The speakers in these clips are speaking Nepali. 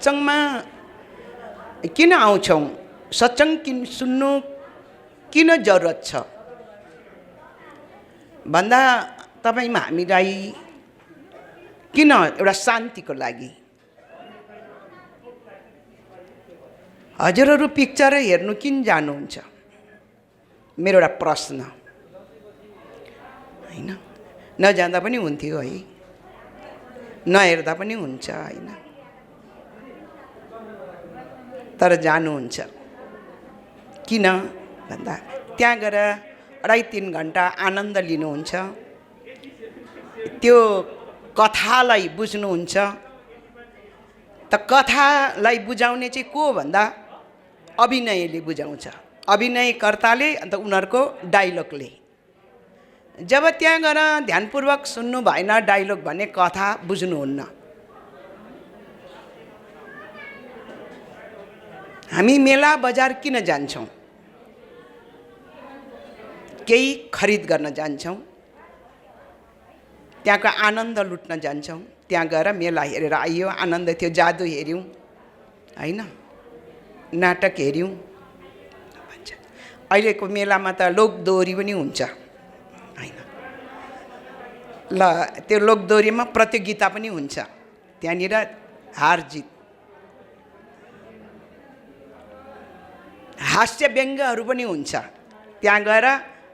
सत्सङ्गमा किन आउँछौँ, सत्सङ्ग सुन्नु किन जरुरत छ भन्दा तपाईमा हामीलाई किन एउटा शान्तिको लागि। हजुरहरू पिक्चर हेर्नु किन जानुहुन्छ, मेरो एउटा प्रश्न हैन। नजाँदा पनि हुन्थ्यो है, नहेर्दा पनि हुन्छ हैन, तर जानुहुन्छ किन भन्दा त्यहाँ गएर 2.5-3 घण्टा आनन्द लिनुहुन्छ, त्यो कथालाई बुझ्नुहुन्छ। त कथालाई बुझाउने चाहिँ को भन्दा अभिनयले बुझाउँछ, अभिनयकर्ताले अन्त उनीहरूको डायलगले। जब त्यहाँ गएर ध्यानपूर्वक सुन्नु भएन डायलग भने कथा बुझ्नुहुन्न। हामी मेला बजार किन जान्छौँ, केही खरिद गर्न जान्छौँ, त्यहाँको आनन्द लुट्न जान्छौँ। त्यहाँ गएर मेला हेरेर आइयो, आनन्द थियो, जादु हेऱ्यौँ हैन, नाटक हेऱ्यौँ भन्छ। अहिलेको मेलामा त लोकदोहोरी पनि हुन्छ हैन, ल त्यो लोकदोहोरीमा प्रतियोगिता पनि हुन्छ, त्यहाँनिर हार जित, हास्य व्यङ्ग्यहरू पनि हुन्छ, त्यहाँ गएर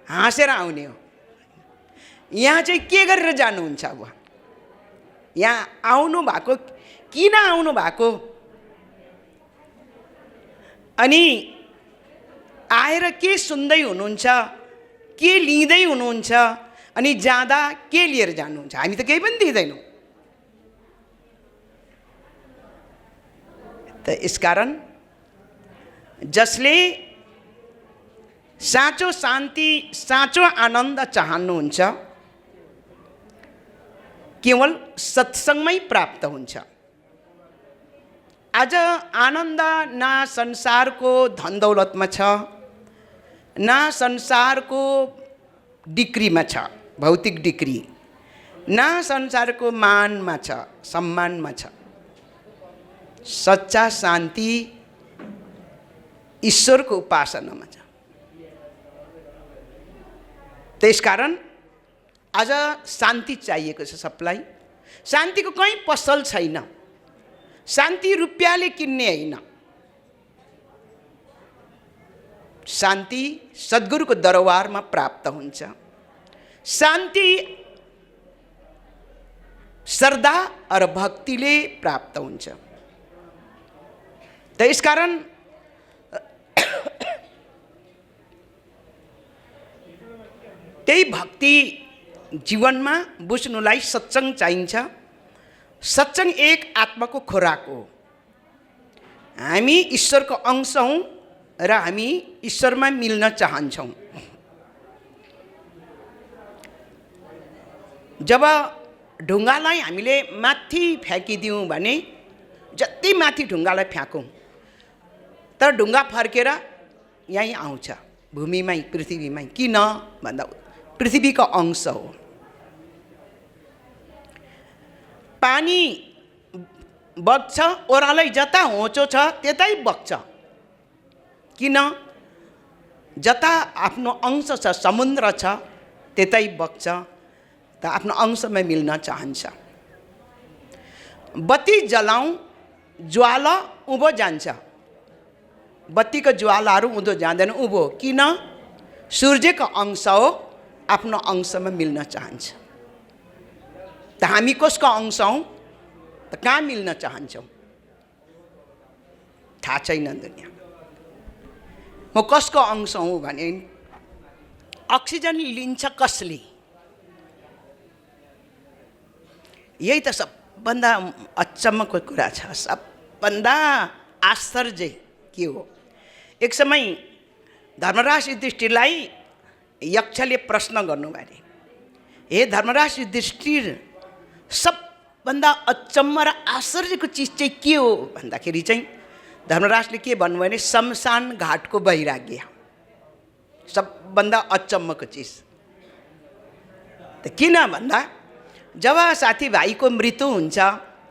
हाँसेर आउने हो। यहाँ चाहिँ के गरेर जानुहुन्छ, अब यहाँ आउनु भएको किन आउनु भएको, अनि आएर के सुन्दै हुनुहुन्छ, के लिँदै हुनुहुन्छ, अनि जाँदा के लिएर जानुहुन्छ। हामी त केही पनि दिँदैनौँ। त यसकारण जसले साँचो शान्ति साँचो आनन्द चाहनुहुन्छ केवल सत्सङ्गमै प्राप्त हुन्छ। आज आनन्द न संसारको धन दौलतमा छ, न संसारको डिक्रीमा छ, भौतिक डिक्री, न संसारको मानमा छ, सम्मानमा छ। सच्चा शान्ति ईश्वरको उपासनामा छ। त्यसकारण आज शान्ति चाहिएको छ सबलाई। शान्तिको कहीँ पसल छैन, शान्ति रुपियाँले किन्ने होइन। शान्ति सद्गुरुको दरबारमा प्राप्त हुन्छ। शान्ति श्रद्धा र भक्तिले प्राप्त हुन्छ। त्यसकारण त्यही भक्ति जीवनमा बुझ्नुलाई सत्सङ्ग चाहिन्छ। सत्सङ्ग एक आत्माको खोराक हो। हामी ईश्वरको अंश हौँ र हामी ईश्वरमा मिल्न चाहन्छौँ। जब ढुङ्गालाई हामीले माथि फ्याँकिदियौँ भने जति माथि ढुङ्गालाई फ्याँकौँ तर ढुङ्गा फर्केर यहीँ आउँछ, भूमिमै, पृथ्वीमै। किन भन्दा पृथ्वीको अंश हो। पानी बग्छ, ओह्रालै जता होचो छ त्यतै बग्छ। किन? जता आफ्नो अंश छ, समुद्र छ, त्यतै बग्छ। त आफ्नो अंशमा मिल्न चाहन्छ। बत्ती जलाउँ, ज्वाला उँभो जान्छ। बत्तीको ज्वालाहरू उँधो जाँदैन, उँभो। किन? सूर्यको अंश हो, आफ्नो अंशमा मिल्न चाहन्छ। त हामी कसको अंश हौँ त कहाँ मिल्न चाहन्छौँ? थाहा छैन दुनियाँ। म कसको अंश हौँ भने अक्सिजन लिन्छ कसले? यही त सबभन्दा अचम्मको कुरा छ, सबभन्दा आश्चर्य के हो? एक समय धर्मराज युधिष्ठिरलाई यक्षले प्रश्न गर्नुभयो अरे, हे धर्मराज युधिष्ठिर, सबभन्दा अचम्म र आश्चर्यको चिज चाहिँ के हो भन्दाखेरि चाहिँ धर्मराजले के भन्नुभयो भने शमशान घाटको वैराग्य सबभन्दा अचम्मको चिज। त किन भन्दा जब साथीभाइको मृत्यु हुन्छ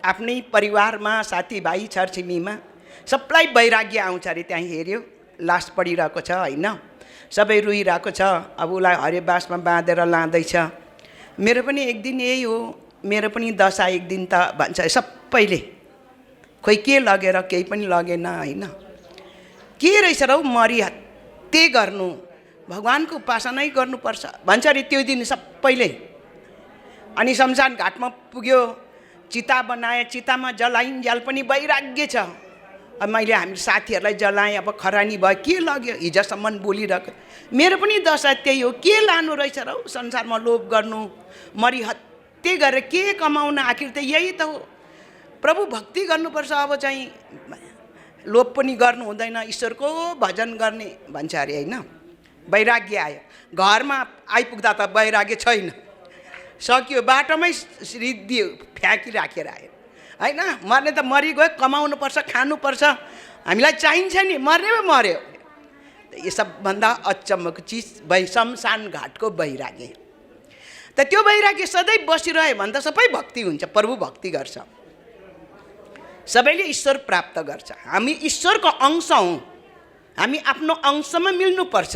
आफ्नै परिवारमा साथीभाइ छरछिमेकीमा सबलाई वैराग्य आउँछ अरे। त्यहाँ हेऱ्यो लास पडिरहेको छ होइन, सबै रुइरहेको छ, अब उसलाई हरेबासमा बाँधेर लाँदैछ। मेरो पनि एक दिन यही हो, मेरो पनि दशा एक दिन त भन्छ सबैले। खोइ के लगेर केही पनि लगेन होइन। के रहेछ र हौ मरिहत्ते गर्नु, भगवानको उपासनै गर्नुपर्छ भन्छ अरे त्यो दिन सबैले। अनि शमशान घाटमा पुग्यो, चिता बनाए, चितामा जलाइन्जेल पनि वैराग्य छ। अब मैले हामी साथीहरूलाई जलाएँ, अब खरानी भयो, के लग्यो हिजोसम्म बोलिरहेको। मेरो पनि दशा त्यही हो, के लानु रहेछ र हौ संसारमा लोभ गर्नु, मरिहत्ते गरेर के कमाउन, आखिर त यही त हो। प्रभु भक्ति गर्नुपर्छ, अब चाहिँ लोभ पनि गर्नु हुँदैन, ईश्वरको भजन गर्ने भन्छ अरे होइन। वैराग्य आयो, घरमा आइपुग्दा त वैराग्य छैन, सक्यो, बाटोमै रिद्दियो, फ्याँकिराखेर आयो होइन। मर्ने त मरिगयो, कमाउनुपर्छ, खानुपर्छ, हामीलाई चाहिन्छ नि, मर्ने पो मर्यो। यो सबभन्दा अचम्मको चिज शमशान घाटको वैराग्य। त त्यो वैराग्य सधैँ बसिरह्यो भने त सबै भक्ति हुन्छ, प्रभु भक्ति गर्छ, सबैले ईश्वर प्राप्त गर्छ। हामी ईश्वरको अंश हौँ, हामी आफ्नो अंशमा मिल्नुपर्छ।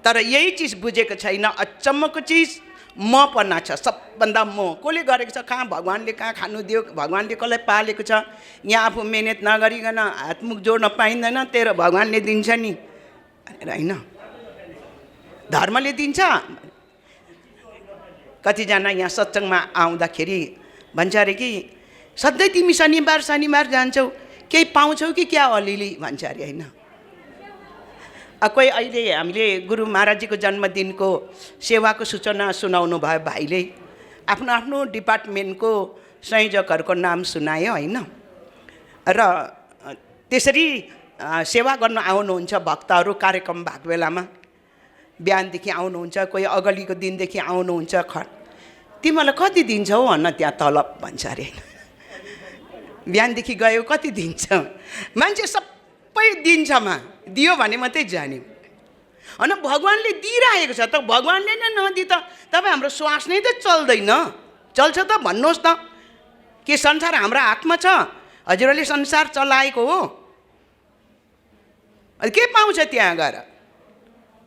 तर यही चिज बुझेको छैन, अचम्मको चिज मपना छ, सबभन्दा म। कसले गरेको छ, कहाँ भगवान्ले कहाँ खानु दियो, भगवान्ले कसलाई पालेको छ। यहाँ आफू मेहनत नगरिकन हातमुख जोड्न पाइँदैन, तेरो भगवान्ले दिन्छ नि होइन, धर्मले दिन्छ। कतिजना यहाँ सत्सङ्गमा आउँदाखेरि भन्छ अरे कि सधैँ तिमी शनिबार जान्छौ, केही पाउँछौ कि क्या अलिअलि भन्छ अरे होइन। कोही अहिले हामीले गुरु महाराजजीको जन्मदिनको सेवाको सूचना सुनाउनु भयो भाइले, आफ्नो आफ्नो डिपार्टमेन्टको संयोजकहरूको नाम सुनायो होइन। र त्यसरी सेवा गर्न आउनुहुन्छ भक्तहरू, कार्यक्रम भएको बेलामा बिहानदेखि आउनुहुन्छ, कोही अगाडिको दिनदेखि आउनुहुन्छ। तिमीलाई कति दिन्छौ भन्न त्यहाँ तलब भन्छ अरे। बिहानदेखि गयो कति दिन्छ, मान्छे सबै दिन्छमा, दियो भने मात्रै जाने होइन। भगवान्ले दिइरहेको छ त, भगवान्ले नै नदिए त तपाईँ हाम्रो श्वास नै त चल्दैन, चल्छ त भन्नुहोस् त। के संसार हाम्रो हातमा छ? हजुरहरूले संसार चलाएको हो, के पाउँछ त्यहाँ गएर?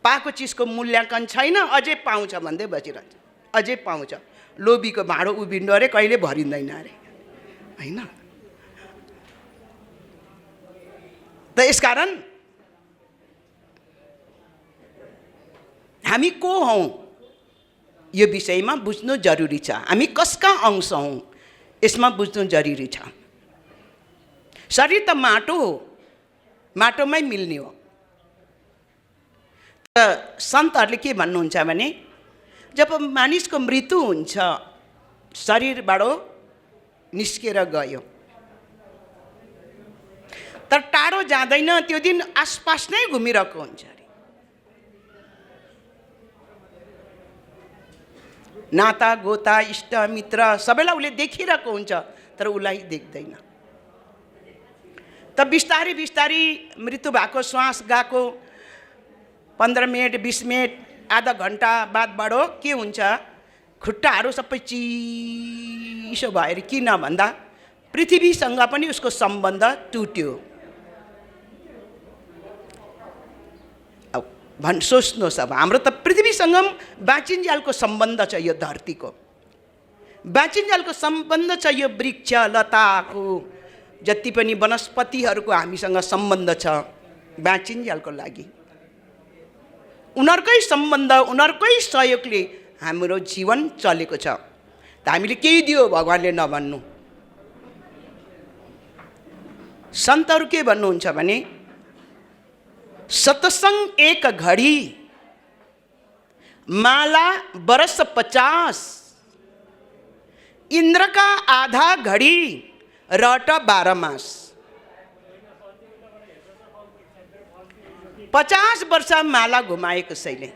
पाएको चिजको मूल्याङ्कन छैन, अझै पाउँछ भन्दै बसिरहन्छ, अझै पाउँछ। लोभीको भाँडो उभिन्डो अरे, कहिले भरिँदैन अरे होइन। त यसकारण हामी को हौँ यो विषयमा बुझ्नु जरुरी छ। हामी कसका अंश हौँ यसमा बुझ्नु जरुरी छ। शरीर त माटो हो, माटोमै मिल्ने हो। त सन्तहरूले के भन्नुहुन्छ भने जब मानिसको मृत्यु हुन्छ, शरीरबाट निस्केर गयो, तर टाढो जाँदैन, त्यो दिन आसपास नै घुमिरहेको हुन्छ अरे। नाता गोता इष्ट मित्र सबैलाई उसले देखिरहेको हुन्छ, तर उसलाई देख्दैन। त बिस्तारै बिस्तारै मृत्यु भएको, श्वास गएको 15 मिनट 20 मिनट आधा घन्टा बादबाट के हुन्छ, खुट्टाहरू सबै चिसो भएर, किन भन्दा पृथ्वीसँग पनि उसको सम्बन्ध टुट्यो। अब सोच्नुहोस्, अब हाम्रो त पृथ्वीसँग बाँचिन्जेलको सम्बन्ध छ, यो धरतीको बाँचिन्जेलको सम्बन्ध छ, यो वृक्ष लताको जति पनि वनस्पतिहरूको हामीसँग सम्बन्ध छ बाँचिन्जेलको लागि। उनीहरूकै सम्बन्ध, उनीहरूकै सहयोगले हाम्रो जीवन चलेको छ। त हामीले केही दियो भगवान्ले नभन्नु। सन्तहरू के भन्नुहुन्छ भने सत्संग एक घडी, माला बरस 50, इंद्र का आधा घड़ी, रट 12 मास। 50 वर्ष माला घुमाए कसैले,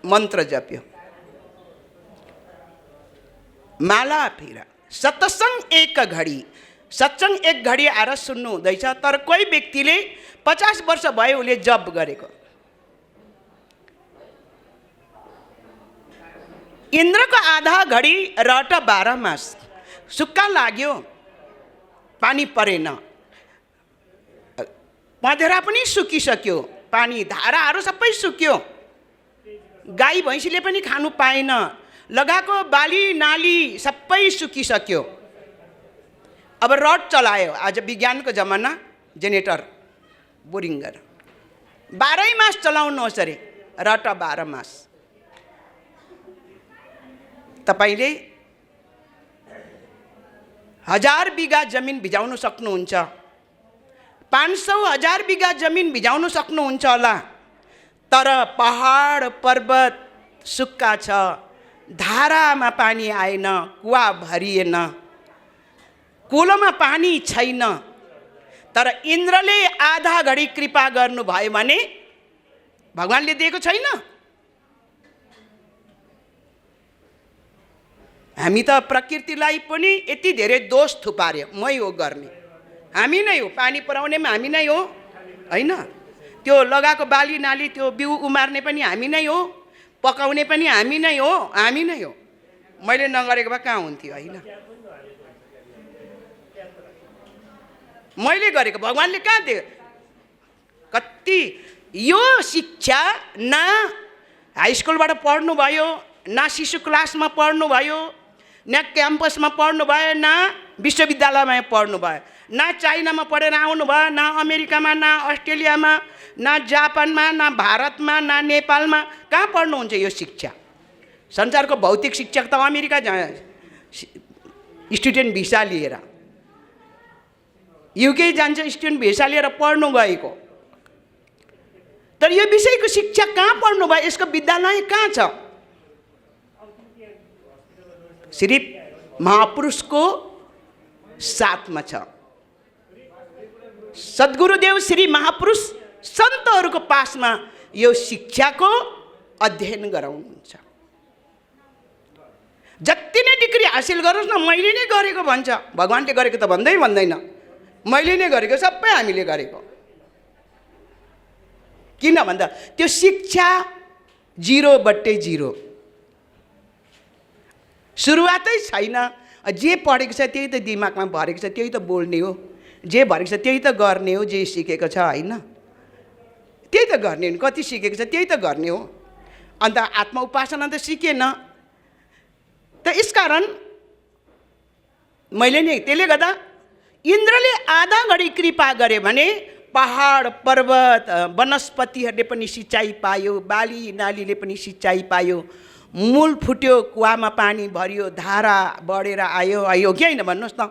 मन्त्र जप्यो, माला फेर सत्संग एक घडी, सत्संग एक घडी आएर सुन्नु हुँदैछ। तर कोही व्यक्तिले 50 वर्ष भयो उसले जप गरेको। इन्द्रको आधा घडी, रट 12 मास। सुक्खा लाग्यो, पानी परेन, पँधेरा पनि सुकिसक्यो, पानी धाराहरू सबै सुक्यो, गाई भैँसीले पनि खानु पाएन, लगाएको बाली नाली सबै सुकिसक्यो। अब रड चलायो, आज विज्ञानको जमाना, जेनेरेटर बोरिङ गरेर 12 मास चलाउनुहोस् अरे, रट 12 मास। तपाईले 1000 बिघा जमिन भिजाउन सक्नुहुन्छ, 500,000 बिघा जमिन भिजाउन सक्नुहुन्छ होला, तर पहाड पर्वत सुक्खा छ, धारामा पानी आएन, कुवा भरिएन, कुलोमा पानी छैन। तर इन्द्रले आधा घडी कृपा गर्नुभयो भने भगवानले दिएको छैन। हामी त प्रकृतिलाई पनि यति धेरै दोष थुपार्यो, मै हो गर्ने, हामी नै हो, पानी पुर्याउनेमा हामी नै हो हैन, त्यो लगाएको बाली नाली त्यो बिउ उमार्ने पनि हामी नै हो, पकाउने पनि हामी नै हो, हामी नै हो। मैले नगरेको भए कहाँ हुन्थ्यो हैन, मैले गरेको भगवानले कहाँ दियो। कति यो शिक्षा न हाई स्कुलबाट पढ्नु भयो, न शिशु क्लासमा पढ्नु भयो, न क्याम्पसमा पढ्नु भयो, न विश्वविद्यालयमा पढ्नु भयो, न चाइनामा पढेर आउनु भयो, न अमेरिकामा, न अस्ट्रेलियामा, न जापानमा, न भारतमा, न नेपालमा, कहाँ पढ्नुहुन्छ यो शिक्षा। संसारको भौतिक शिक्षक त अमेरिका स्टुडेन्ट भिसा लिएर, युके जान्छ स्टुडेन्ट भिसा लिएर पढ्नु गएको। तर यो विषयको शिक्षा कहाँ पढ्नु भयो, यसको विद्यालय कहाँ छ। सिर्फ महापुरुषको साथमा छ। सद्गुरुदेव श्री महापुरुष सन्तहरूको पासमा यो शिक्षाको अध्ययन गराउनुहुन्छ। जति नै डिग्री हासिल गरोस् न, मैले नै गरेको भन्छ, भगवानले गरेको त भन्दैन, मैले नै गरेको, सबै हामीले गरेको। किन भन्दा त्यो शिक्षा 0/0, सुरुवातै छैन। जे पढेको छ त्यही त दिमागमा भरेको छ, त्यही त बोल्ने हो, जे भरेको छ त्यही त गर्ने हो, जे सिकेको छ हैन त्यही त गर्ने हो, कति सिकेको छ त्यही त गर्ने हो। अन्त आत्म उपासना त सिकेन। त यसकारण मैले नै, त्यसले गर्दा इन्द्रले आधा घडी कृपा गरे भने पहाड पर्वत वनस्पतिहरूले पनि सिँचाइ पायो, बाली नालीले पनि सिँचाइ पायो, मूल फुट्यो, कुवामा पानी भरियो, धारा बढेर आयो, आयो कि होइन भन्नुहोस् त।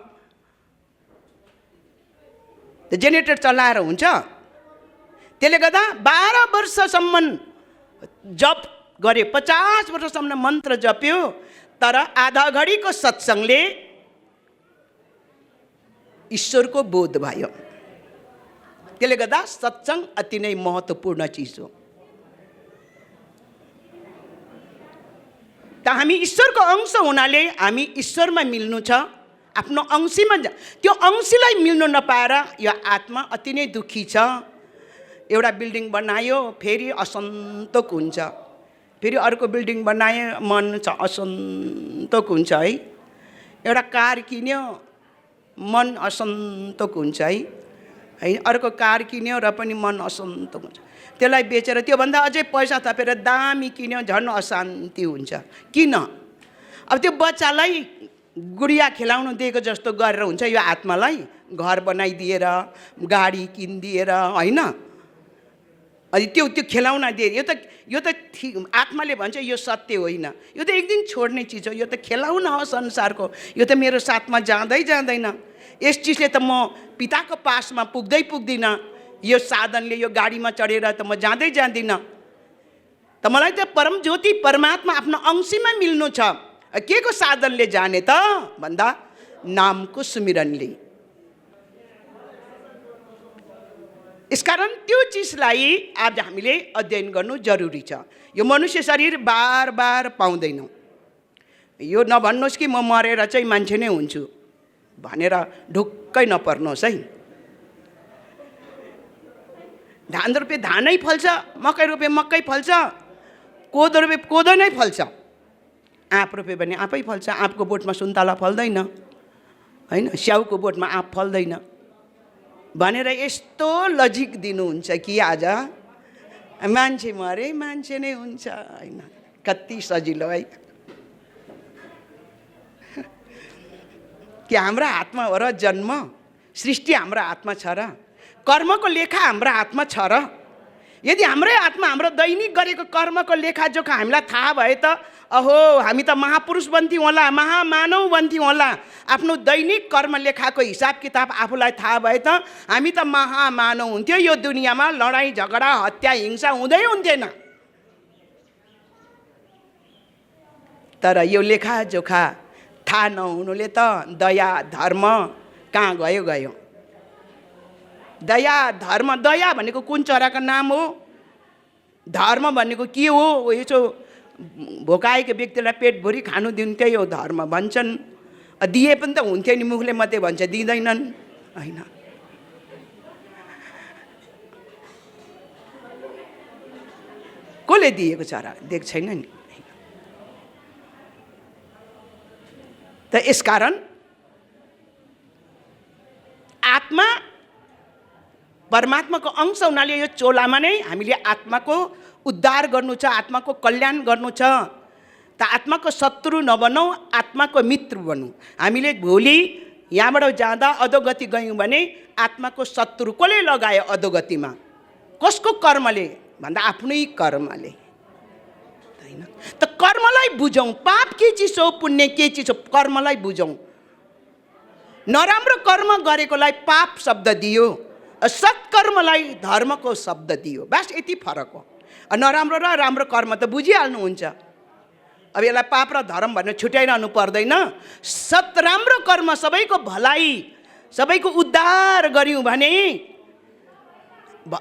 जेनेरेटर चलाएर हुन्छ। त्यसले गर्दा 12 वर्षसम्म जप गरे, 50 वर्षसम्म मन्त्र जप्यो, तर आधा घडीको सत्सङ्गले ईश्वरको बोध भयो। त्यसले गर्दा सत्सङ्ग अति नै महत्त्वपूर्ण चिज हो। त हामी ईश्वरको अंश हुनाले हामी ईश्वरमा मिल्नु छ, आफ्नो अंशीमा त्यो अंशीलाई मिल्नु नपाएर यो आत्मा अति नै दुःखी छ। एउटा बिल्डिङ बनायो, फेरि असन्तोक हुन्छ, फेरि अर्को बिल्डिङ बनायो, मन छ असन्तोक हुन्छ है। एउटा कार किन्यो, मन असन्तोक हुन्छ है, अर्को कार किन्यो र पनि मन असन्तोक हुन्छ। त्यसलाई बेचेर त्योभन्दा अझै पैसा थपेर दामी किन्यो, झन् अशान्ति हुन्छ। किन? अब त्यो बच्चालाई गुडिया खेलाउनु दिएको जस्तो गरेर हुन्छ यो आत्मालाई, घर बनाइदिएर, गाडी किनिदिएर होइन, अनि त्यो खेलाउन दिए। यो त आत्माले भन्छ यो सत्य होइन, यो त एक दिन छोड्ने चिज हो, यो त खेलाउन हो संसारको, यो त मेरो साथमा जाँदैन। यस चिजले त म पिताको पासमा पुग्दिनँ, यो साधनले, यो गाडीमा चढेर त म जाँदिनँ। त मलाई त परम ज्योति परमात्मा आफ्नो अंशीमा मिल्नु छ। के को साधनले जाने त भन्दा नामको सुमिरनले। यसकारण त्यो चिजलाई आज हामीले अध्ययन गर्नु जरुरी छ। यो मनुष्य शरीर बार बार पाउँदैनौँ। यो नभन्नुहोस् कि म मरेर चाहिँ मान्छे नै हुन्छु भनेर ढुक्कै नपर्नुहोस् है। धान रोपे धानै फल्छ, मकै रोपे मकै फल्छ, कोदो रोपे कोदो नै फल्छ, आँप रोपे भने आँपै फल्छ। आँपको बोटमा सुन्तला फल्दैन, होइन, स्याउको बोटमा आँप फल्दैन भनेर यस्तो लजिक दिनुहुन्छ कि आज मान्छे मरे मान्छे नै हुन्छ। होइन, कति सजिलो है कि हाम्रो हातमा हो र जन्म, सृष्टि हाम्रो हातमा छ र, कर्मको लेखा हाम्रो हातमा छ र। यदि हाम्रै हातमा हाम्रो दैनिक गरेको कर्मको लेखाजोखा हामीलाई थाहा भए त अहो हामी त महापुरुष बन्थ्यौँ होला, महामानव बन्थ्यौँ होला। आफ्नो दैनिक कर्म लेखाको हिसाब किताब आफूलाई थाहा भए त हामी त महामानव हुन्थ्यो। यो दुनियाँमा लडाइँ झगडा हत्या हिंसा हुँदै हुन्थेन। तर यो लेखाजोखा थाहा नहुनुले त दया धर्म कहाँ गयो गयो। दया धर्म, दया भनेको कुन चराको नाम हो? धर्म भनेको के हो? यसो भोकाएको व्यक्तिलाई पेटभरि खानु दिनु त्यही हो धर्म भन्छन्। दिए पनि त हुन्थ्यो नि, मुखले मात्रै भन्छ, दिँदैनन्। होइन, कसले दिएको चरा देख छैन नि। त यसकारण आत्मा परमात्माको अंश हुनाले यो चोलामा नै हामीले आत्माको उद्धार गर्नु छ, आत्माको कल्याण गर्नु छ। त आत्माको शत्रु नबनौँ, आत्माको मित्र बनौँ। हामीले भोलि यहाँबाट जाँदा अधोगति गयौँ भने आत्माको शत्रु कसले लगायो अधोगतिमा? कसको कर्मले भन्दा आफ्नै कर्मले। होइन, त कर्मलाई बुझौँ। पाप के चिज हो, पुण्य के चिज हो, कर्मलाई बुझौँ। नराम्रो कर्म गरेकोलाई पाप शब्द दियो, सत्कर्मलाई धर्मको शब्द दियो। बस यति फरक हो। नराम्रो र राम्रो कर्म त बुझिहाल्नुहुन्छ। अब यसलाई पाप र धर्म भनेर छुट्याइरहनु पर्दैन। सत राम्रो कर्म सबैको भलाइ, सबैको उद्धार गऱ्यौँ भने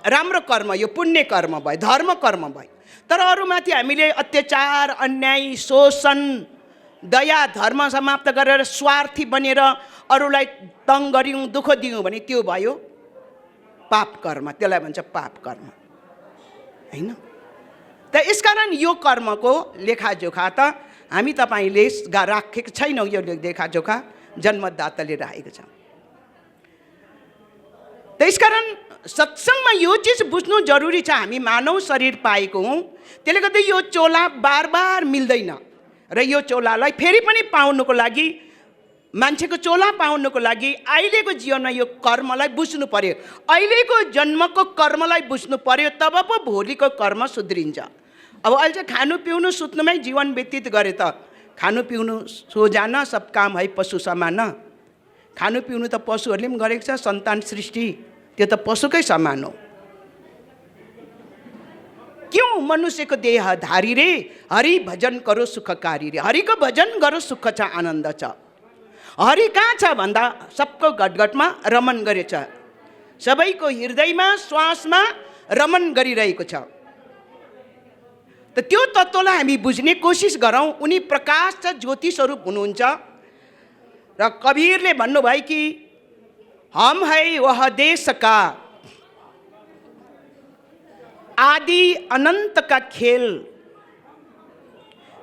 राम्रो कर्म, यो पुण्य कर्म भयो, धर्म कर्म भयो। तर अरूमाथि हामीले अत्याचार, अन्याय, शोषण, दया धर्म समाप्त गरेर स्वार्थी बनेर अरूलाई तङ गऱ्यौँ, दुःख दियौँ भने त्यो भयो पाप कर्म। त्यसलाई भन्छ पाप कर्म। होइन, त यसकारण यो कर्मको लेखाजोखा त हामी तपाईँले राखेको छैनौँ। यो लेखाजोखा जन्मदाताले राखेको छ। त्यसकारण सत्सङ्गमा यो चिज बुझ्नु जरुरी छ। हामी मानव शरीर पाएको हौँ, त्यसले गर्दा यो चोला बार बार मिल्दैन। र यो चोलालाई फेरि पनि पाउनुको लागि, मान्छेको चोला पाउनुको लागि अहिलेको जीवनमा यो कर्मलाई बुझ्नु पर्यो। अहिलेको जन्मको कर्मलाई बुझ्नु पर्यो, तब पो भोलिको कर्म सुध्रिन्छ। अब अहिले चाहिँ खानु पिउनु सुत्नुमै जीवन व्यतीत गरे त खानु पिउनु सो जान सब काम है पशु समान। खानु पिउनु त पशुहरूले पनि गरेको छ। सन्तान सृष्टि त्यो त पशुकै समान हो। क्यों मनुष्यको देहधारी रे, हरि भजन करो सुखकारी रे। हरिको भजन गरो सुख छ, आनन्द छ। हरि कहाँ छ भन्दा सबको घटघटमा रमन गरेछ, सबैको हृदयमा श्वासमा रमन गरिरहेको छ। त त्यो तत्त्वलाई हामी बुझ्ने कोसिस गरौँ। उनी प्रकाश छ, ज्योति स्वरूप हुनुहुन्छ। र कबीरले भन्नुभयो कि हम है वह देश का आदि अनंत का खेल,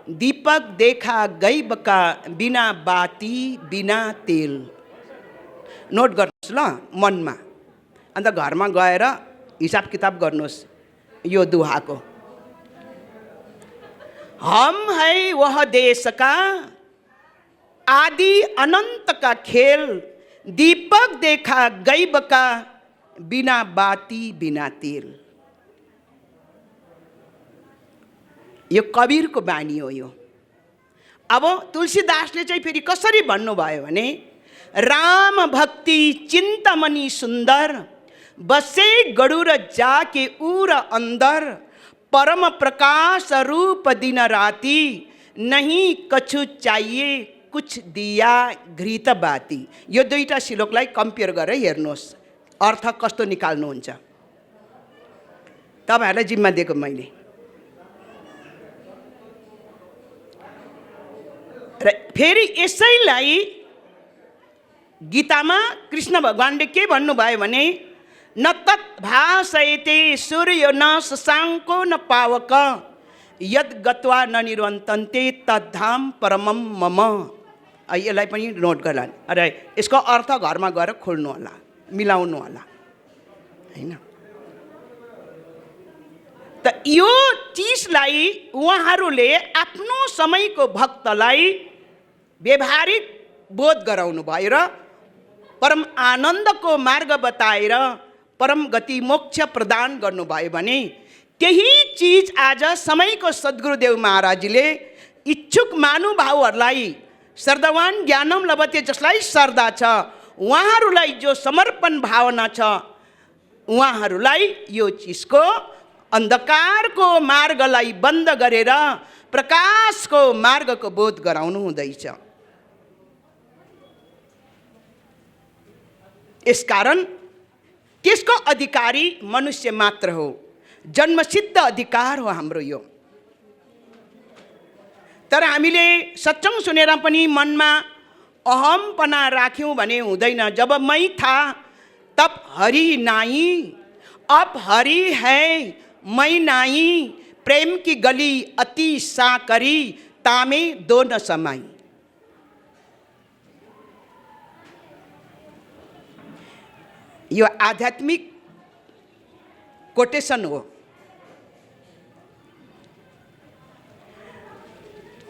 दीपक देखा गैब का बिना बाती बिना तेल। नोट गर्नुहोस् ल मनमा, अन्त घरमा गएर हिसाब किताब गर्नुहोस् यो दुहाको। हम है वह देश का आदि अनंत का खेल, दीपक देखा गैब का बिना बाती बिना तेल। यो कबीरको बानी हो यो। अब तुलसीदासले चाहिँ फेरि कसरी भन्नुभयो भने, राम भक्ति चिन्तामणि सुन्दर, बसे गरुड़ जाके उर अंदर, परम प्रकाश रूप दिन राती, नहीं कछु चाहिए कुछ दिया घृत बाती। यो दुईटा श्लोकलाई कम्पेयर गरेर हेर्नुहोस् अर्थ कस्तो निकाल्नुहुन्छ। तपाईँहरूलाई जिम्मा दिएको मैले। र फेरि यसैलाई गीतामा कृष्ण भगवानले के भन्नुभयो भने, न तत् भासयते सूर्य न शशाङ्को न पावक, यद गत्वा न निरन्तन्ते तद्धाम परमम मम। यसलाई पनि नोट गर्ला। अरे यसको अर्थ घरमा गएर खोल्नु होला, मिलाउनु होला, हैन? त यो चिजलाई उहाँहरूले आफ्नो समयको भक्तलाई व्यवहारिक बोध गराउनु भयो र परम आनन्दको मार्ग बताएर परम गति मोक्ष प्रदान गर्नुभयो भने त्यही चिज आज समयको सद्गुरुदेव महाराजले इच्छुक महानुभावहरूलाई श्रद्धावान ज्ञानम लभते जसलाई श्रद्धा छ उहाँहरूलाई जो समर्पण भावना छ उहाँहरूलाई यो चिजको अन्धकारको मार्गलाई बन्द गरेर प्रकाशको मार्गको बोध गराउनु हुँदैछ। यसकारण त्यसको अधिकारी मनुष्य मात्र हो, जन्मसिद्ध अधिकार हो हाम्रो यो। तर हामीले सत्संग सुनेर पनि मनमा अहमपना राख्यौँ भने हुँदैन। जब मै था तब हरि नाई, अब हरि है मै नाई, प्रेम की गली अति साकरी, तामे दो न समाई। यो आध्यात्मिक कोटेसन हो।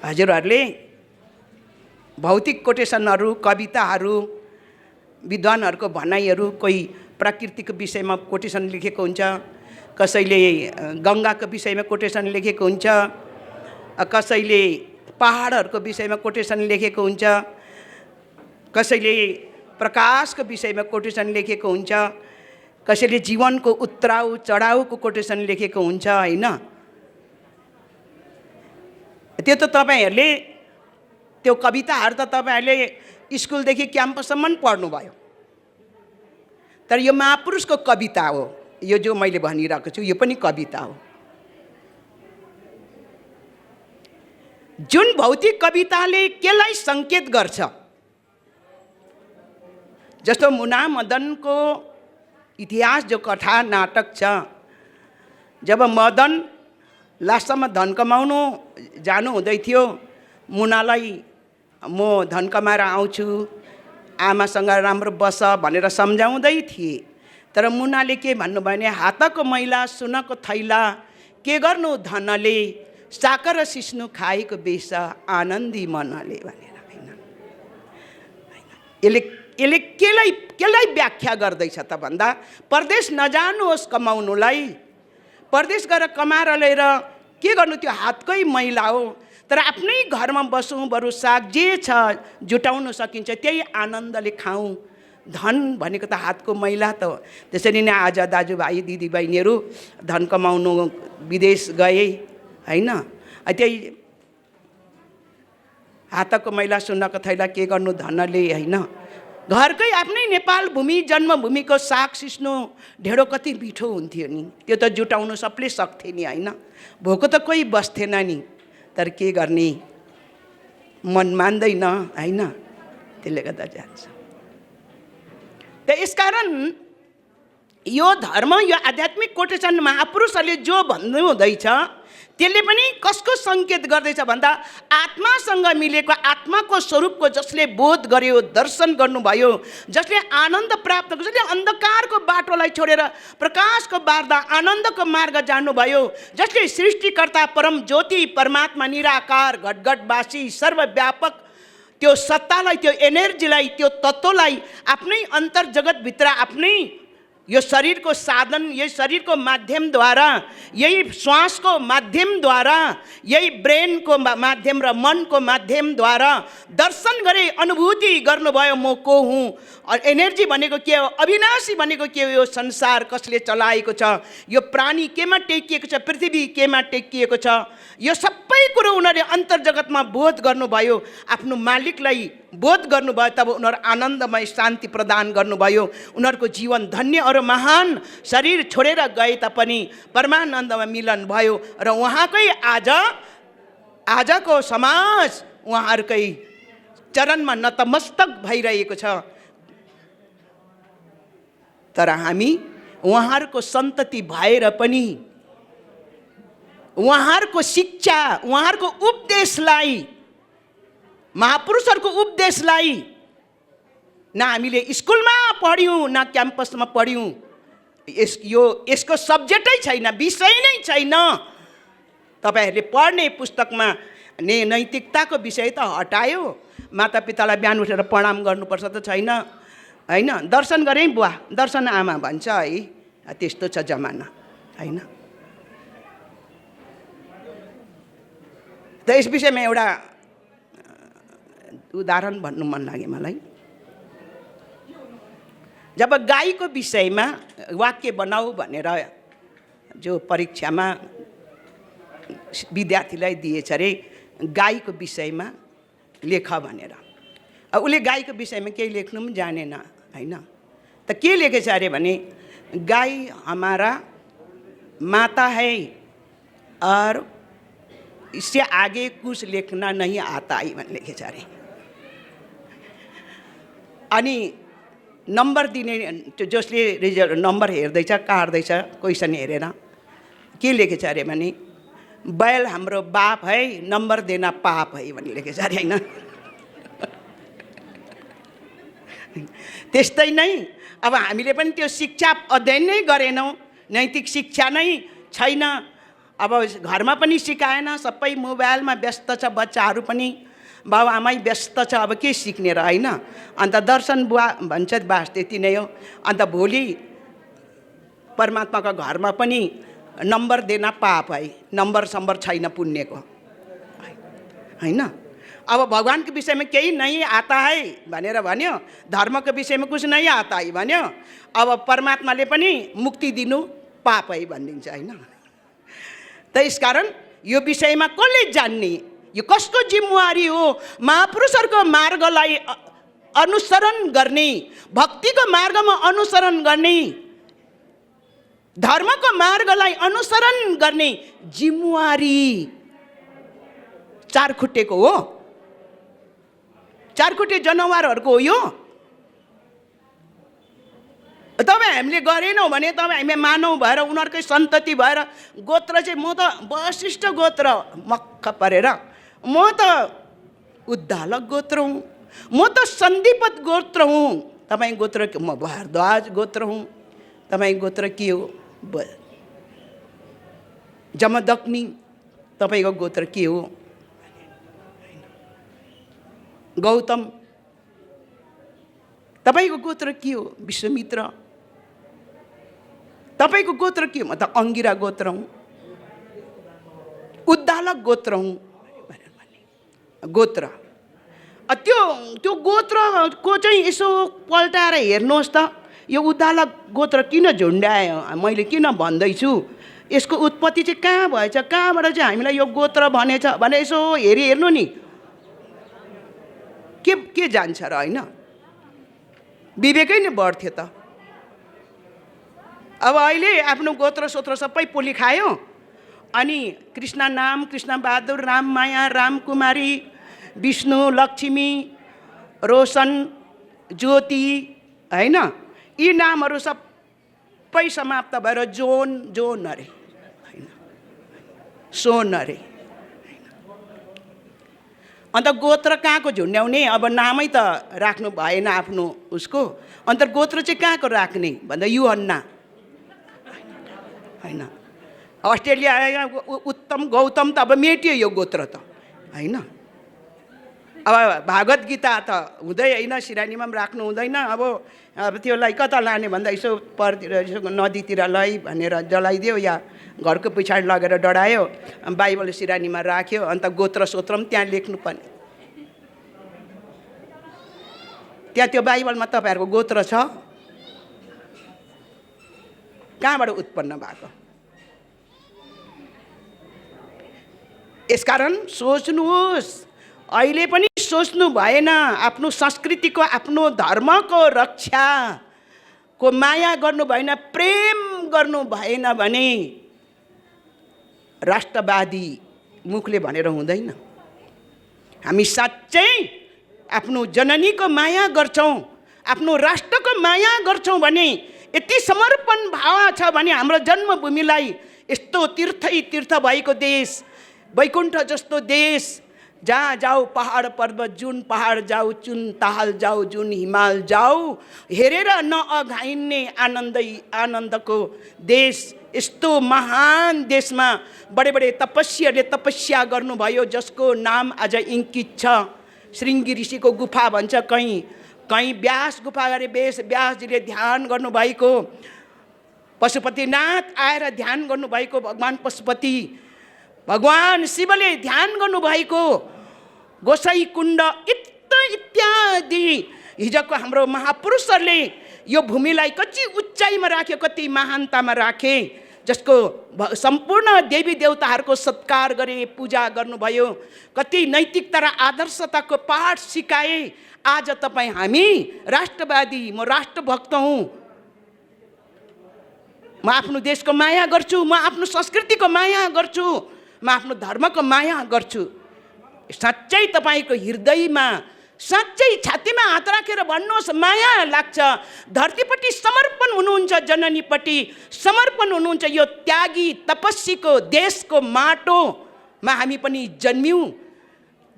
हजुरहरूले भौतिक कोटेसनहरू, कविताहरू, विद्वानहरूको भनाइहरू, कोही प्रकृतिको विषयमा कोटेसन लेखेको हुन्छ, कसैले गङ्गाको विषयमा कोटेसन लेखेको हुन्छ, कसैले पहाडहरूको विषयमा कोटेसन लेखेको हुन्छ, कसैले प्रकाशको विषयमा कोटेसन लेखेको हुन्छ, कसैले जीवनको उत्राउ चढाउको कोटेसन लेखेको हुन्छ, हैन? त्यो त तपाईहरूले त्यो कविताहरू त तपाईहरूले स्कुलदेखि क्याम्पससम्म पढ्नुभयो। तर यो महापुरुषको कविता हो, यो जो मैले भनिरहेको छु यो पनि कविता हो। जुन भौतिक कविताले केलाई सङ्केत गर्छ, जस्तो मुना मदनको इतिहास जो कथा नाटक छ, जब मदन लास्टमा धन कमाउनु जानु हुँदै थियो, मुनालाई म धन कमाएर आउँछु, आमासँग राम्रो बस भनेर सम्झाउँदै थिए। तर मुनाले के भन्नुभयो भने, हातको मैला सुनको थैला के गर्नु धनले, साकर सिस्नु खाएको बेस आनन्दी मनले भनेर, हैन? यसले केलाई व्याख्या गर्दैछ त भन्दा, परदेश नजानुहोस् कमाउनुलाई, परदेश गएर कमाएर लिएर के गर्नु, त्यो हातकै मैला हो। तर आफ्नै घरमा बसौँ, बरु साग जे छ जुटाउन सकिन्छ त्यही आनन्दले खाऊँ। धन भनेको त हातको मैला त हो। त्यसरी नै आज दाजुभाइ दिदीबहिनीहरू धन कमाउनु विदेश गए, हैन? त्यही हातको मैला सुनको थैला के गर्नु धनले, हैन? घरकै आफ्नै नेपाल भूमि जन्मभूमिको साग सिस्नो ढेँडो कति मिठो हुन्थ्यो नि, त्यो त जुटाउनु सबले सक्थे नि, हैन? भोको त कोही बस्थेन नि, तर के गर्ने, मन मान्दैन, हैन? त्यसले गर्दा जान्छ। त यसकारण यो धर्म, यो आध्यात्मिक कोटेसन महापुरुषहरूले जो भन्नु हुँदैछ त्यसले पनि कसको सङ्केत गर्दैछ भन्दा, आत्मासँग मिलेको, आत्माको स्वरूपको जसले बोध गर्यो, दर्शन गर्नुभयो, जसले आनन्द प्राप्त गर्यो, जसले अन्धकारको बाटोलाई छोडेर प्रकाशको बार्दा आनन्दको मार्ग जान्नुभयो, जसले सृष्टिकर्ता परम ज्योति परमात्मा निराकार घटघटवासी सर्वव्यापक त्यो सत्तालाई, त्यो एनर्जीलाई, त्यो तत्त्वलाई आफ्नै अन्तर जगतभित्र आफ्नै यो शरीरको साधन, यही शरीरको माध्यमद्वारा, यही श्वासको माध्यमद्वारा, यही ब्रेनको माध्यम र मनको माध्यमद्वारा दर्शन गरे, अनुभूति गर्नुभयो म को हुँ, एनर्जी भनेको के हो, अविनाशी भनेको के हो, यो संसार कसले चलाएको छ, यो प्राणी केमा टेकिएको छ, पृथ्वी केमा टेकिएको छ, यो सबै कुरो उनीहरूले अन्तर्जगतमा बोध गर्नुभयो, आफ्नो मालिकलाई बोध गर्नुभयो। तब उनीहरू आनन्दमय शान्ति प्रदान गर्नुभयो, उनीहरूको जीवन धन्य और महान शरीर छोडेर गए तापनि परमानन्दमा मिलन भयो र उहाँकै आजको समाज उहाँहरूकै चरणमा नतमस्तक भइरहेको छ। तर हामी उहाँहरूको सन्तति भएर पनि उहाँहरूको शिक्षा, उहाँहरूको उपदेशलाई महापुरुषहरूको उपदेशलाई न हामीले स्कुलमा पढ्यौँ न क्याम्पसमा पढ्यौँ। यसको सब्जेक्टै छैन, विषय नै छैन। तपाईहरूले पढ्ने पुस्तकमा नैतिकताको विषय त हटायो। मातापितालाई बिहान उठेर प्रणाम गर्नुपर्छ त छैन, होइन? दर्शन गरेँ बुवा, दर्शन आमा भन्छ है। त्यस्तो छ जमाना, होइन? त यस विषयमा एउटा उदाहरण भन्नु मन लाग्यो मलाई। जब गाईको विषयमा वाक्य बनाऊ भनेर जो परीक्षामा विद्यार्थीलाई दिएछ अरे, गाईको विषयमा लेख भनेर। उसले गाईको विषयमा केही लेख्नु पनि जानेन, होइन? त के लेखेछ अरे भने, गाई हमारा माता है और इससे आगे कुछ लेखना नहीं आता है भन्ने लेखेछ अरे। अनि नम्बर दिने जसले रिजल्ट नम्बर हेर्दैछ, काट्दैछ, क्वेसन हेरेर के लेखेछ अरे भने, बैल हाम्रो बाप है, नम्बर देना पाप है भन्ने लेखेछ अरे, होइन? त्यस्तै नै अब हामीले पनि त्यो शिक्षा अध्ययन नै गरेनौँ, नैतिक शिक्षा नै छैन। अब घरमा पनि सिकाएन, सबै मोबाइलमा व्यस्त छ, बच्चाहरू पनि बाबुआमै व्यस्त छ, अब के सिक्ने र, होइन? अन्त दर्शन बुवा भन्छ बास त्यति नै हो। अन्त भोलि परमात्माको घरमा पनि नम्बर देना पाप है, नम्बर सम्बर छैन पुण्यको, होइन? अब भगवानको विषयमा केही नहीं आता है भनेर भन्यो, धर्मको विषयमा कुछ नहीं आता है भन्यो, अब परमात्माले पनि मुक्ति दिनु पाप है भनिदिन्छ, होइन? त यसकारण यो विषयमा कसले जान्ने, यो कसको जिम्मेवारी हो? महापुरुषहरूको मार्गलाई अनुसरण गर्ने, भक्तिको मार्गमा अनुसरण गर्ने, धर्मको मार्गलाई अनुसरण गर्ने जिम्मेवारी चारखुट्टेको हो, चारखुट्टे जनावरहरूको हो यो। तपाईँ हामीले गरेनौँ भने, तपाईँ हामी मानव भएर उनीहरूकै सन्तति भएर, गोत्र चाहिँ म त वशिष्ठ गोत्र मक्ख परेर, म त उद्धालक गोत्र हुँ, म त सन्दीपत गोत्र हुँ। तपाईँ गोत्र के? म भारद्वाज गोत्र हुँ। तपाईँ गोत्र के हो? जमदग्नि। तपाईँको गोत्र के हो? गौतम। तपाईँको गोत्र के हो? विश्वामित्र। तपाईँको गोत्र के हो? म त अंगिरा गोत्र हुँ, उद्दालक गोत्र हुँ। गोत्र त्यो गोत्रको चाहिँ यसो पल्टाएर हेर्नुहोस् त, यो उद्दालक गोत्र किन झुन्ड्यायो, मैले किन भन्दैछु, यसको उत्पत्ति चाहिँ कहाँ भएछ, कहाँबाट चाहिँ हामीलाई यो गोत्र भनेछ भने यसो हेर्नु नि, के जान्छ र, होइन? विवेकै नै बढ्थ्यो त। अब अहिले आफ्नो गोत्र सोत्र सबै पोली खायो। अनि कृष्ण नाम, कृष्ण बहादुर, राम माया, राम कुमारी, विष्णु, लक्ष्मी, रोशन, ज्योति, होइन? यी नामहरू सबै समाप्त भएर जोन अरे, होइन? सोन अरे। अन्त गोत्र कहाँको झुन्ड्याउने? अब नामै त राख्नु भएन आफ्नो उसको, अन्त गोत्र चाहिँ कहाँको राख्ने भन्दा युहन्ना, होइन? अस्ट्रेलिया उत्तम गौतम त अब मेटियो यो गोत्र त, होइन? अब भागवत गीता त हुँदै होइन, सिरानीमा पनि राख्नु हुँदैन। अब त्यसलाई कता लाने भन्दा यसो परतिर यसो नदीतिर लै भनेर जलाइदियो या घरको पछाडि लगेर डढायो, बाइबल सिरानीमा राख्यो, अन्त गोत्र सोत्र पनि त्यहाँ लेख्नुपर्ने। त्यहाँ त्यो बाइबलमा तपाईँहरूको गोत्र छ? कहाँबाट उत्पन्न भएको? यसकारण सोच्नुहोस्, अहिले पनि सोच्नु भएन। आफ्नो संस्कृतिको, आफ्नो धर्मको रक्षाको माया गर्नु भएन, प्रेम गर्नु भएन भने राष्ट्रवादी मुखले भनेर हुँदैन। हामी साँच्चै आफ्नो जननीको माया गर्छौँ, आफ्नो राष्ट्रको माया गर्छौँ भने, यति समर्पण भाव छ भने हाम्रो जन्मभूमिलाई, यस्तो तीर्थ भएको देश, वैकुण्ठ जस्तो देश, जहाँ जाऊ पहाड पर्वत, जुन पहाड जाऊ, जुन ताल जाऊ, जुन हिमाल जाऊ, हेरेर नअघाइने आनन्दको देश। यस्तो महान देशमा बडे बडे तपस्वीहरूले तपस्या गर्नुभयो, जसको नाम आज इङ्कित छ। श्रृङ्गी ऋषिको गुफा भन्छ, कहीँ व्यास गुफा गरे व्यासजीले ध्यान गर्नुभएको, पशुपतिनाथ आएर ध्यान गर्नुभएको, भगवान पशुपति, भगवान शिवले ध्यान गर्नुभएको, गोसाई कुण्ड इत्यादि हिजोको हाम्रो महापुरुषहरूले यो भूमिलाई कति उच्चाइमा राख्यो, कति महानतामा राखे, जसको सम्पूर्ण देवी देवताहरूको सत्कार गरे, पूजा गर्नुभयो, कति नैतिकता र आदर्शताको पाठ सिकाए। आज तपाईँ हामी राष्ट्रवादी, म राष्ट्रभक्त हुँ, म आफ्नो देशको माया गर्छु, म आफ्नो संस्कृतिको माया गर्छु, म आफ्नो धर्मको माया गर्छु। साँच्चै तपाईँको हृदयमा, साँच्चै छातीमा हात राखेर भन्नुहोस्, माया लाग्छ, धरतीपट्टि समर्पण हुनुहुन्छ, जननीपट्टि समर्पण हुनुहुन्छ। यो त्यागी तपस्वीको देशको माटोमा हामी पनि जन्म्यौँ,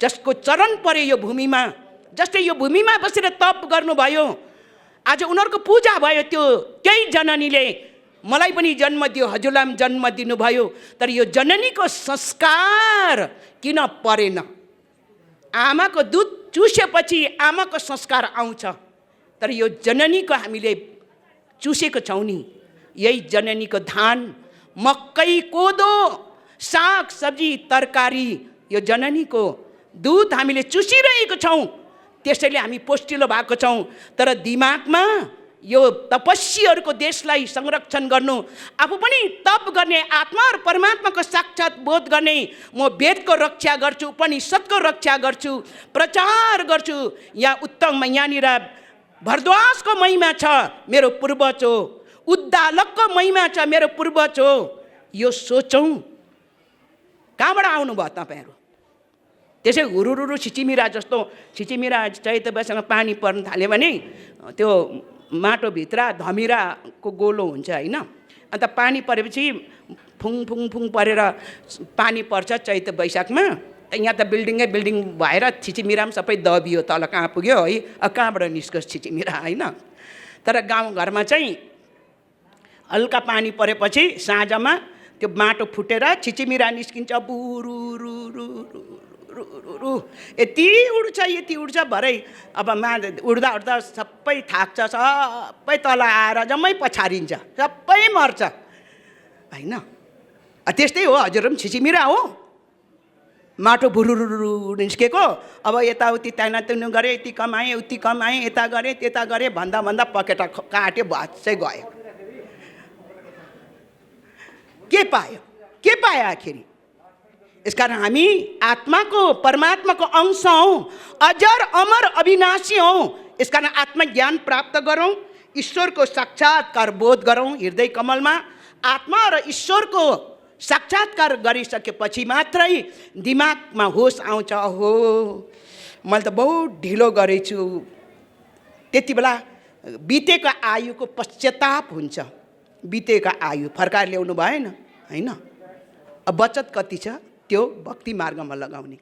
जसको चरण परे यो भूमिमा, जसले यो भूमिमा बसेर तप गर्नुभयो। आज उनीहरूको पूजा भयो, त्यही जननीले मलाई पनि जन्म दियो, हजुरलाई पनि जन्म दिनुभयो। तर यो जननीको संस्कार किन परेन? आमाको दुध चुसेपछि आमाको संस्कार आउँछ, तर यो जननीको हामीले चुसेको छौँ नि। यही जननीको धान, मकै, कोदो, साग सब्जी, तरकारी, यो जननीको दुध हामीले चुसिरहेको छौँ, त्यसैले हामी पोष्टिलो भएको छौँ। तर दिमागमा यो तपस्वीहरूको देशलाई संरक्षण गर्नु, आफू पनि तप गर्ने, आत्मा र परमात्माको साक्षात बोध गर्ने, म वेदको रक्षा गर्छु, उपनिषदको रक्षा गर्छु, प्रचार गर्छु। यहाँ उत्तम यहाँनिर भरद्वाजको महिमा छ, मेरो पूर्वज हो, उद्दालकको महिमा छ, मेरो पूर्वज हो। यो सोचौँ, कहाँबाट आउनुभयो तपाईँहरू? त्यसै हुरुरुरु छिचिमिरा जस्तो, छिचिमिरा चैत वैशाखमा पानी पर्न थाल्यो भने त्यो माटोभित्र धमिराको गोलो हुन्छ होइन, अन्त पानी परेपछि फुङ फुङ फुङ परेर पानी पर्छ चैत वैशाखमा। यहाँ त बिल्डिङै बिल्डिङ भएर छिचिमिरा पनि सबै दबियो, तल कहाँ पुग्यो है, कहाँबाट निस्कोस् छिचिमिरा होइन। तर गाउँघरमा चाहिँ हल्का पानी परेपछि साँझमा त्यो माटो फुटेर छिचिमिरा निस्किन्छ, बुरुरुरु यति उड्छ भरे। अब उड्दा उड्दा सबै थाक्छ, सबै तल आएर जम्मै पछारिन्छ, सबै मर्छ होइन। त्यस्तै हो, हजुर पनि छिचिमिरा हो, माटो बुरुरु निस्केको। अब यताउति तानातुनु गरे, यति कमाएँ उति कमाएँ, यता गरेँ त्यता गरेँ भन्दा भन्दा पकेटा काट्यो, भाँच्चै गयो। के पायो आखिर? यसकारण हामी आत्माको परमात्माको अंश हौँ, अजर अमर अविनाशी हौँ। यसकारण आत्मज्ञान प्राप्त गरौँ, ईश्वरको साक्षात्कार बोध गरौँ। हृदय कमलमा आत्मा र ईश्वरको साक्षात्कार गरिसकेपछि मात्रै दिमागमा होस आउँछ, हो मैले त बहुत ढिलो गरेछु। त्यति बेला बितेको आयुको पश्चाताप हुन्छ, बितेको आयु फर्काएर ल्याउनु भएन होइन। अब बचत कति छ त्यो भक्ति मार्गमा लगाउने।